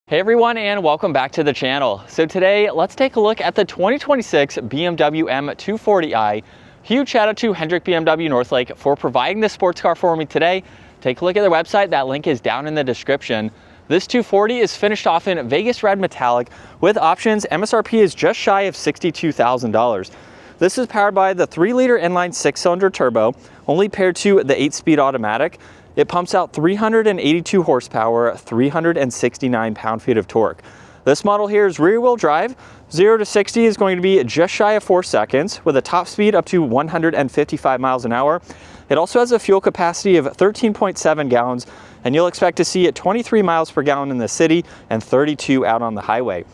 Hey everyone, and welcome back to the channel. So today, let's take a look at the 2026 BMW M240i. Huge shout out to Hendrick BMW Northlake for providing this sports car for me today. Take a look at their website, that link is down in the description. This 240 is finished off in Vegas Red Metallic with options. MSRP is just shy of $62,000. This is powered by the 3-liter inline 6-cylinder turbo, only paired to the 8-speed automatic. It pumps out 382 horsepower, 369 pound-feet of torque. This model here is rear-wheel drive. 0 to 60 is going to be just shy of 4 seconds with a top speed up to 155 miles an hour. It also has a fuel capacity of 13.7 gallons, and you'll expect to see it 23 miles per gallon in the city and 32 out on the highway.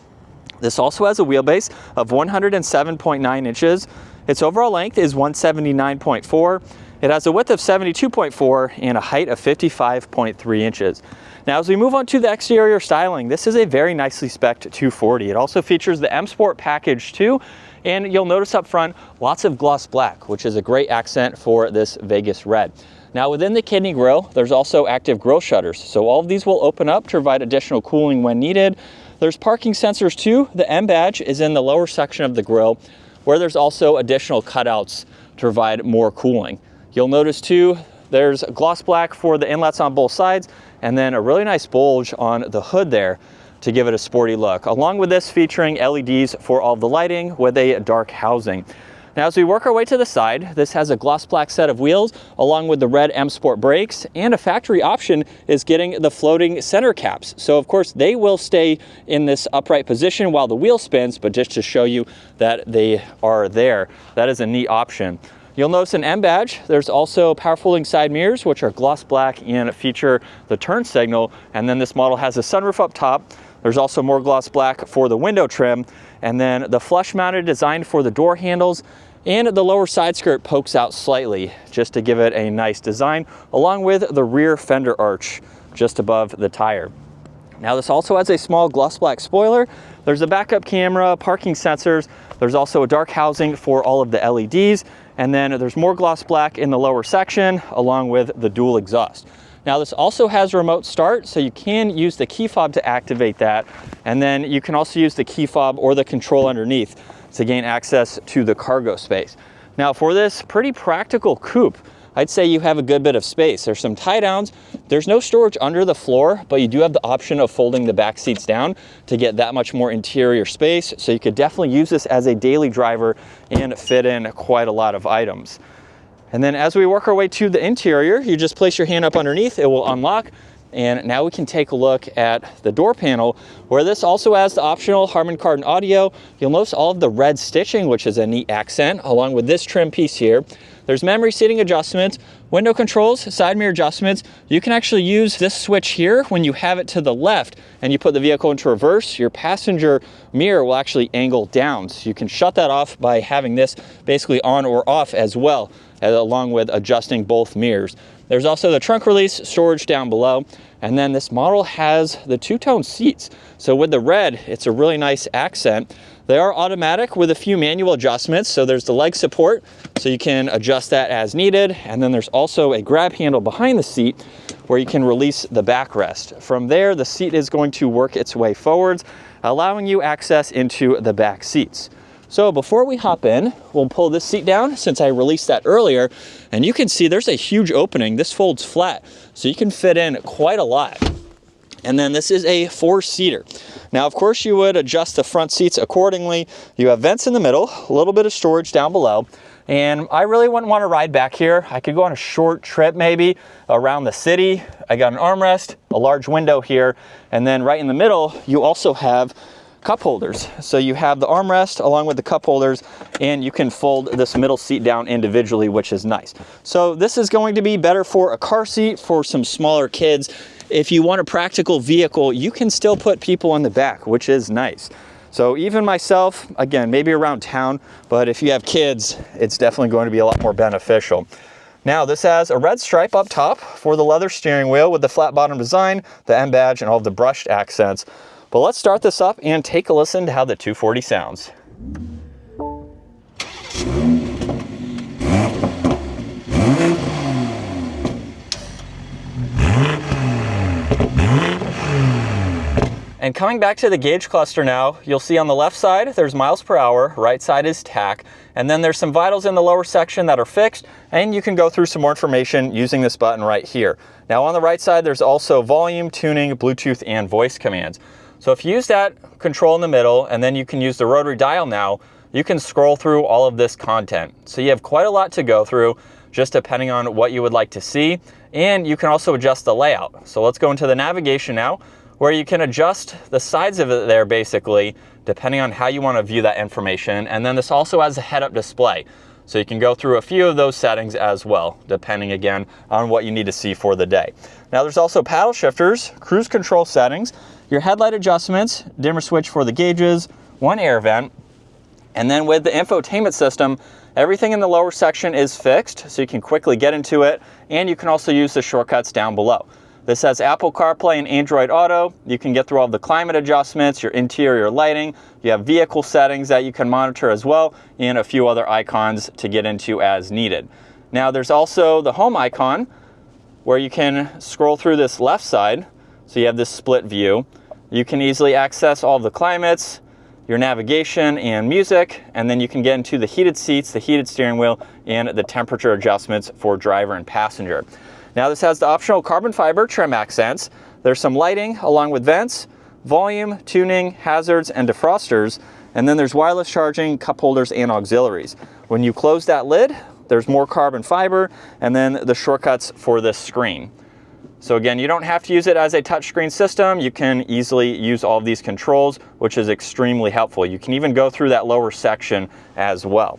This also has a wheelbase of 107.9 inches. Its overall length is 179.4. It has a width of 72.4 and a height of 55.3 inches. Now, as we move on to the exterior styling, this is a very nicely spec'd 240. It also features the M Sport package too, and you'll notice up front lots of gloss black, which is a great accent for this Vegas red. Now, within the kidney grille, there's also active grille shutters, so all of these will open up to provide additional cooling when needed. There's parking sensors too. The M badge is in the lower section of the grille, where there's also additional cutouts to provide more cooling. You'll notice too, there's gloss black for the inlets on both sides, and then a really nice bulge on the hood there to give it a sporty look. Along with this, featuring LEDs for all of the lighting with a dark housing. Now, as we work our way to the side, this has a gloss black set of wheels along with the red M Sport brakes, and a factory option is getting the floating center caps. So of course they will stay in this upright position while the wheel spins, but just to show you that they are there, that is a neat option. You'll notice an M badge. There's also power folding side mirrors, which are gloss black and feature the turn signal. And then this model has a sunroof up top. There's also more gloss black for the window trim. And then the flush mounted design for the door handles, and the lower side skirt pokes out slightly just to give it a nice design, along with the rear fender arch just above the tire. Now, this also has a small gloss black spoiler. There's a backup camera, parking sensors. There's also a dark housing for all of the LEDs. And then there's more gloss black in the lower section, along with the dual exhaust. Now, this also has remote start, so you can use the key fob to activate that. And then you can also use the key fob or the control underneath to gain access to the cargo space. Now, for this pretty practical coupe, I'd say you have a good bit of space. There's some tie downs. There's no storage under the floor, but you do have the option of folding the back seats down to get that much more interior space. So you could definitely use this as a daily driver and fit in quite a lot of items. And then as we work our way to the interior, you just place your hand up underneath, it will unlock. And now we can take a look at the door panel, where this also has the optional Harman Kardon audio. You'll notice all of the red stitching, which is a neat accent, along with this trim piece here. There's memory seating adjustments, window controls, side mirror adjustments. You can actually use this switch here when you have it to the left and you put the vehicle into reverse. Your passenger mirror will actually angle down. So you can shut that off by having this basically on or off as well, along with adjusting both mirrors. There's also the trunk release storage down below. And then this model has the two-tone seats. So with the red, it's a really nice accent. They are automatic with a few manual adjustments. So there's the leg support, so you can adjust that as needed. And then there's also a grab handle behind the seat where you can release the backrest. From there, the seat is going to work its way forwards, allowing you access into the back seats. So before we hop in, we'll pull this seat down since I released that earlier, and you can see there's a huge opening. This folds flat, so you can fit in quite a lot. And then this is a 4-seater. Now, of course, you would adjust the front seats accordingly. You have vents in the middle, a little bit of storage down below. And I really wouldn't want to ride back here. I could go on a short trip maybe around the city. I got an armrest, a large window here, and then right in the middle, you also have cup holders. So you have the armrest along with the cup holders, and you can fold this middle seat down individually, which is nice. So this is going to be better for a car seat for some smaller kids. If you want a practical vehicle, you can still put people in the back, which is nice. So even myself, again, maybe around town, but if you have kids, it's definitely going to be a lot more beneficial. Now, this has a red stripe up top for the leather steering wheel with the flat bottom design, the M badge, and all of the brushed accents. But let's start this up and take a listen to how the 240 sounds. And coming back to the gauge cluster now, you'll see on the left side, there's miles per hour, right side is tach, and then there's some vitals in the lower section that are fixed, and you can go through some more information using this button right here. Now on the right side, there's also volume, tuning, Bluetooth, and voice commands. So if you use that control in the middle, and then you can use the rotary dial now, you can scroll through all of this content. So you have quite a lot to go through, just depending on what you would like to see, and you can also adjust the layout. So let's go into the navigation now, where you can adjust the sides of it there basically, depending on how you want to view that information. And then this also has a head-up display. So you can go through a few of those settings as well, depending again on what you need to see for the day. Now there's also paddle shifters, cruise control settings, your headlight adjustments, dimmer switch for the gauges, one air vent, and then with the infotainment system, everything in the lower section is fixed, so you can quickly get into it, and you can also use the shortcuts down below. This has Apple CarPlay and Android Auto. You can get through all the climate adjustments, your interior lighting. You have vehicle settings that you can monitor as well, and a few other icons to get into as needed. Now there's also the home icon, where you can scroll through this left side. So you have this split view. You can easily access all the climates, your navigation and music, and then you can get into the heated seats, the heated steering wheel, and the temperature adjustments for driver and passenger. Now this has the optional carbon fiber trim accents. There's some lighting along with vents, volume, tuning, hazards, and defrosters, and then there's wireless charging, cup holders, and auxiliaries. When you close that lid, there's more carbon fiber, and then the shortcuts for this screen. So again, you don't have to use it as a touchscreen system. You can easily use all of these controls, which is extremely helpful. You can even go through that lower section as well.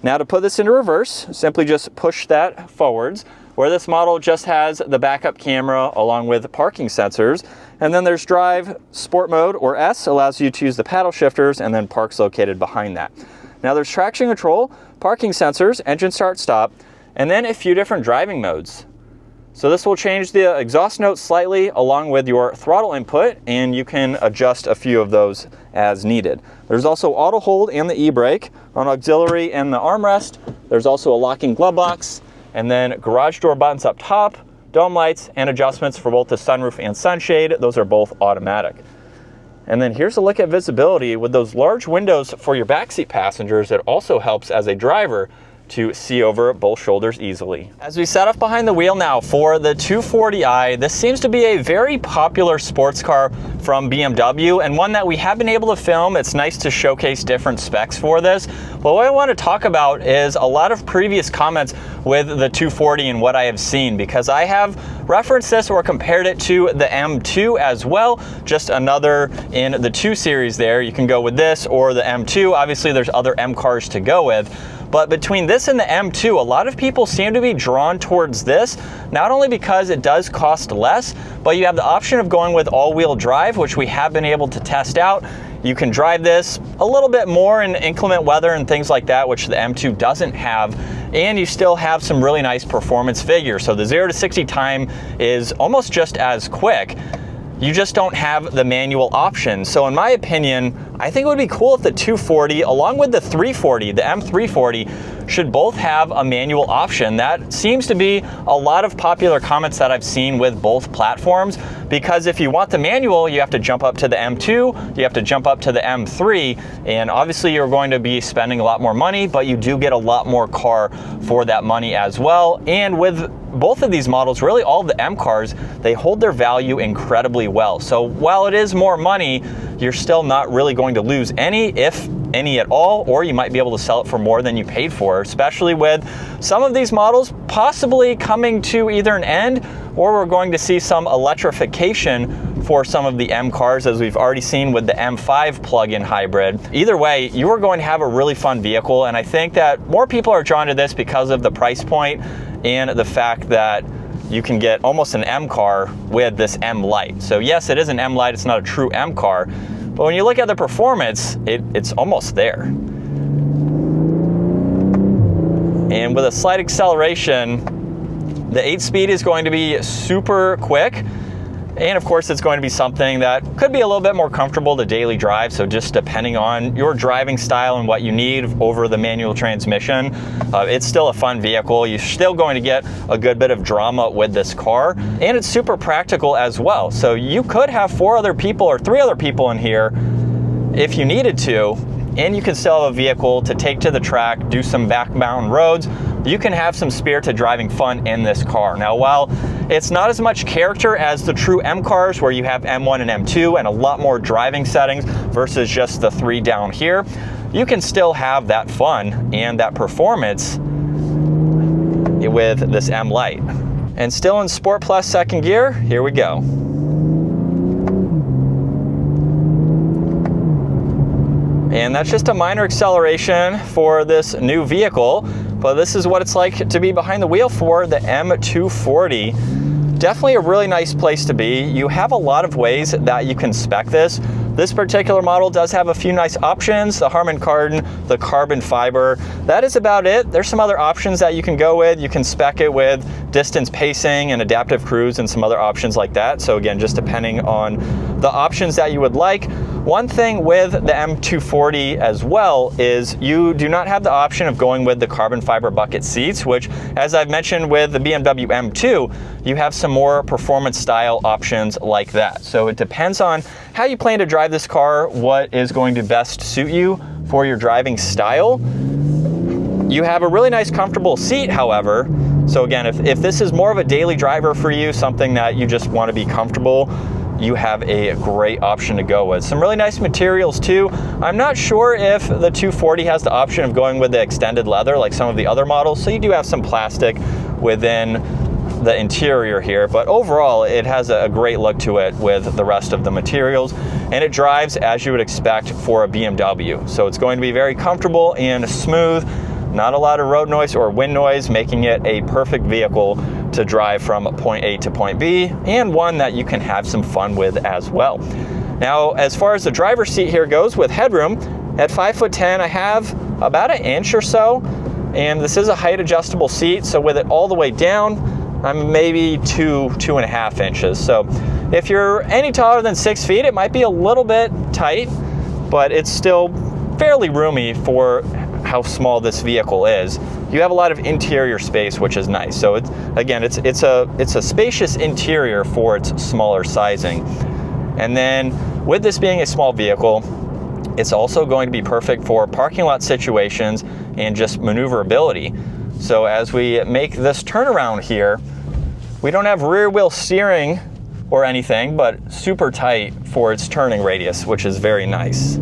Now to put this into reverse, simply just push that forwards, where this model just has the backup camera along with parking sensors. And then there's drive, sport mode, or S, allows you to use the paddle shifters, and then park's located behind that. Now there's traction control, parking sensors, engine start stop, and then a few different driving modes. So this will change the exhaust note slightly along with your throttle input, and you can adjust a few of those as needed. There's also auto hold and the e-brake. On auxiliary and the armrest, there's also a locking glove box, and then garage door buttons up top, dome lights, and adjustments for both the sunroof and sunshade. Those are both automatic. And then here's a look at visibility. With those large windows for your backseat passengers, it also helps as a driver to see over both shoulders easily. As we set up behind the wheel now for the 240i, this seems to be a very popular sports car from BMW, and one that we have been able to film. It's nice to showcase different specs for this. But what I want to talk about is a lot of previous comments with the 240 and what I have seen, because I have referenced this or compared it to the M2 as well, just another in the 2 series there. You can go with this or the M2. Obviously there's other M cars to go with. But between this and the M2, a lot of people seem to be drawn towards this, not only because it does cost less, but you have the option of going with all-wheel drive, which we have been able to test out. You can drive this a little bit more in inclement weather and things like that, which the M2 doesn't have, and you still have some really nice performance figures. So the 0 to 60 time is almost just as quick. You just don't have the manual option. So in my opinion, I think it would be cool if the 240, along with the 340, the M340, should both have a manual option. That seems to be a lot of popular comments that I've seen with both platforms, because if you want the manual, you have to jump up to the M2, you have to jump up to the M3, and obviously you're going to be spending a lot more money, but you do get a lot more car for that money as well. And with both of these models, really all of the M cars, they hold their value incredibly well. So while it is more money, you're still not really going to lose any, if any at all, or you might be able to sell it for more than you paid for, especially with some of these models possibly coming to either an end, or we're going to see some electrification for some of the M cars, as we've already seen with the M5 plug-in hybrid. Either way, you are going to have a really fun vehicle, and I think that more people are drawn to this because of the price point and the fact that you can get almost an M car with this M Lite. So yes, it is an M Lite, it's not a true M car, but when you look at the performance, it's almost there. And with a slight acceleration, the 8-speed is going to be super quick. And of course, it's going to be something that could be a little bit more comfortable to daily drive. So just depending on your driving style and what you need over the manual transmission, it's still a fun vehicle. You're still going to get a good bit of drama with this car, and it's super practical as well. So you could have 4 other people or 3 other people in here if you needed to, and you can still have a vehicle to take to the track, do some back mountain roads. You can have some spirited driving fun in this car. Now, while it's not as much character as the true M cars where you have M1 and M2 and a lot more driving settings versus just the 3 down here, you can still have that fun and that performance with this M Lite. And still in Sport Plus second gear, here we go. And that's just a minor acceleration for this new vehicle, but this is what it's like to be behind the wheel for the M240. Definitely a really nice place to be. You have a lot of ways that you can spec this. This particular model does have a few nice options, the Harman Kardon, the carbon fiber. That is about it. There's some other options that you can go with. You can spec it with distance pacing and adaptive cruise and some other options like that. So again, just depending on the options that you would like. One thing with the M240 as well is you do not have the option of going with the carbon fiber bucket seats, which, as I've mentioned with the BMW M2, you have some more performance style options like that. So it depends on how you plan to drive this car, what is going to best suit you for your driving style. You have a really nice comfortable seat, however. So again, if this is more of a daily driver for you, something that you just want to be comfortable, you have a great option to go with. Some really nice materials too. I'm not sure if the 240 has the option of going with the extended leather like some of the other models, so you do have some plastic within the interior here, but overall it has a great look to it with the rest of the materials, and it drives as you would expect for a BMW. So it's going to be very comfortable and smooth, not a lot of road noise or wind noise, making it a perfect vehicle to drive from point A to point B, and one that you can have some fun with as well. Now, as far as the driver's seat here goes with headroom, at 5'10", I have about 1 inch or so, and this is a height adjustable seat, so with it all the way down, I'm maybe 2.5 inches. So if you're any taller than 6 feet, it might be a little bit tight, but it's still fairly roomy for how small this vehicle is. You have a lot of interior space, which is nice. So it's a spacious interior for its smaller sizing. And then with this being a small vehicle, it's also going to be perfect for parking lot situations and just maneuverability. So as we make this turnaround here, we don't have rear wheel steering or anything, but super tight for its turning radius, which is very nice.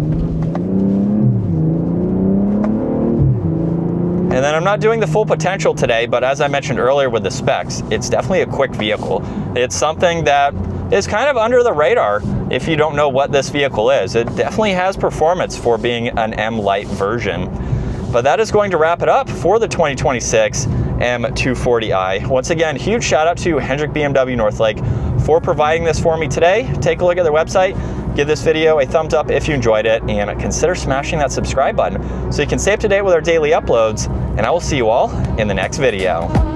And then I'm not doing the full potential today, but as I mentioned earlier with the specs, it's definitely a quick vehicle. It's something that is kind of under the radar if you don't know what this vehicle is. It definitely has performance for being an M Lite version. But that is going to wrap it up for the 2026 M240i. Once again, huge shout out to Hendrick BMW Northlake for providing this for me today. Take a look at their website. Give this video a thumbs up if you enjoyed it, and consider smashing that subscribe button so you can stay up to date with our daily uploads, and I will see you all in the next video.